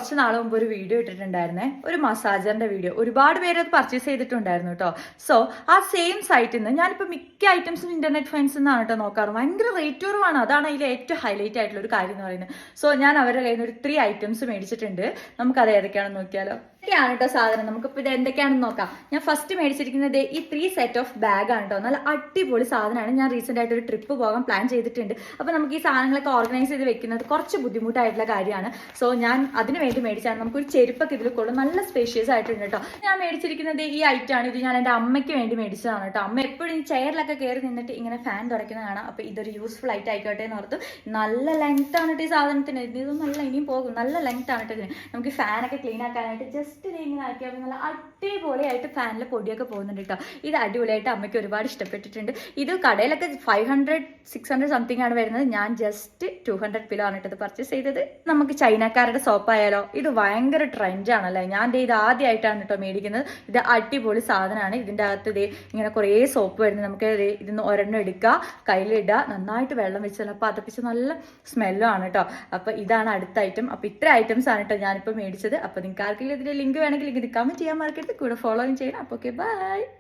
കുറച്ച് നാൾ മുമ്പ് ഒരു വീഡിയോ ഇട്ടിട്ടുണ്ടായിരുന്നേ, ഒരു മസാജറിന്റെ വീഡിയോ. ഒരുപാട് പേര് അത് പർച്ചേസ് ചെയ്തിട്ടുണ്ടായിരുന്നു കേട്ടോ. സോ ആ സെയിം സൈറ്റിൽ നിന്ന് ഞാനിപ്പോൾ മിക്ക ഐറ്റംസും ഇന്റർനെറ്റ് ഫൈൻസ് നിന്നാണ് കേട്ടോ നോക്കാറ്. ഭയങ്കര റേറ്റ് കുറവാണ്, അതാണ് അതിൽ ഏറ്റവും ഹൈലൈറ്റ് ആയിട്ടുള്ള ഒരു കാര്യം എന്ന് പറയുന്നത്. സോ ഞാൻ അവരുടെ കയ്യിൽ നിന്ന് ഒരു 3 ഐറ്റംസ് മേടിച്ചിട്ടുണ്ട്. നമുക്കത് ഏതൊക്കെയാണെന്ന് നോക്കിയാലോ. ഇതൊക്കെയാണ് കേട്ടോ സാധനം. നമുക്കിപ്പോൾ ഇത് എന്തൊക്കെയാണെന്ന് നോക്കാം. ഞാൻ ഫസ്റ്റ് മേടിച്ചിരിക്കുന്നത് ഈ 3 സെറ്റ് ഓഫ് ബാഗ് ആണ് കേട്ടോ. നല്ല അടിപൊളി സാധനമാണ്. ഞാൻ റീസെന്റ് ആയിട്ട് ഒരു ട്രിപ്പ് പോകാൻ പ്ലാൻ ചെയ്തിട്ടുണ്ട്. അപ്പോൾ നമുക്ക് ഈ സാധനങ്ങളൊക്കെ ഓർഗനൈസ് ചെയ്ത് വെക്കുന്നത് കുറച്ച് ബുദ്ധിമുട്ടായിട്ടുള്ള കാര്യമാണ്. സോ ഞാൻ അതിന് വേണ്ടി മേടിച്ചാണ്. നമുക്കൊരു ചെരുപ്പൊക്കെ ഇതിൽ കൊള്ളും, നല്ല സ്പേഷ്യസ് ആയിട്ടുണ്ട് കേട്ടോ. ഞാൻ മേടിച്ചിരിക്കുന്നത് ഈ ഐറ്റം ആണ്. ഇത് ഞാൻ എൻ്റെ അമ്മയ്ക്ക് വേണ്ടി മേടിച്ചതാണ് കേട്ടോ. അമ്മ എപ്പോഴും ഈ ചെയറിലൊക്കെ കയറി നിന്നിട്ട് ഇങ്ങനെ ഫാൻ തുടയ്ക്കുന്നതാണ്. അപ്പോൾ ഇതൊരു യൂസ്ഫുൾ ആയിട്ട് ആയിക്കോട്ടെ എന്ന് ഓർത്തു. നല്ല ലെങ്ത് ആണ് കേട്ടോ ഈ സാധനത്തിന്. ഇതൊന്നും നല്ല ഇനിയും പോകും, നല്ല ലെങ്ത് ആണ് കേട്ടോ ഇതിന്. നമുക്ക് ഫാനൊക്കെ ക്ലീൻ ആക്കാനായിട്ട് ജസ്റ്റ് ഇങ്ങനെ ആക്കിയാൽ നല്ല അടിപൊളിയായിട്ട് ഫാനിൽ പൊടിയൊക്കെ പോകുന്നുണ്ട് കേട്ടോ. ഇത് അടിപൊളിയായിട്ട് അമ്മയ്ക്ക് ഒരുപാട് ഇഷ്ടപ്പെട്ടിട്ടുണ്ട്. ഇത് കടയിലൊക്കെ 500-600 സംതിങ് ആണ് വരുന്നത്. ഞാൻ ജസ്റ്റ് 200 പിലോ ആണ് കേട്ടത് പർച്ചേസ് ചെയ്തത്. നമുക്ക് ചൈനക്കാരുടെ സോപ്പായാലോ, ഇത് ഭയങ്കര ട്രെൻഡ് ആണല്ലേ. ഞാൻ ഇത് ആദ്യമായിട്ടാണ് കേട്ടോ മേടിക്കുന്നത്. ഇത് അടിപൊളി സാധനമാണ്. ഇതിൻ്റെ അകത്ത് ഇത് ഇങ്ങനെ കുറേ സോപ്പ് വരുന്നത്. നമുക്ക് ഇതിന്ന് ഒരെണ്ണം എടുക്കുക, കയ്യിലിടുക, നന്നായിട്ട് വെള്ളം വെച്ച് പതപ്പിച്ച് നല്ല സ്മെല്ലും ആണ് കേട്ടോ. അപ്പോൾ ഇതാണ് അടുത്ത ഐറ്റം. അപ്പോൾ ഇത്ര ഐറ്റംസ് ആണ് കേട്ടോ ഞാനിപ്പോൾ മേടിച്ചത്. അപ്പോൾ നിങ്ങൾക്ക് ആർക്കെങ്കിലും ഇതിൻ്റെ ലിങ്ക് വേണമെങ്കിൽ ഇത് കമൻറ്റ് ചെയ്യാൻ മറക്കരുത്. കൂടെ ഫോളോയും ചെയ്യണം. അപ്പോൾ ഓക്കെ, ബൈ.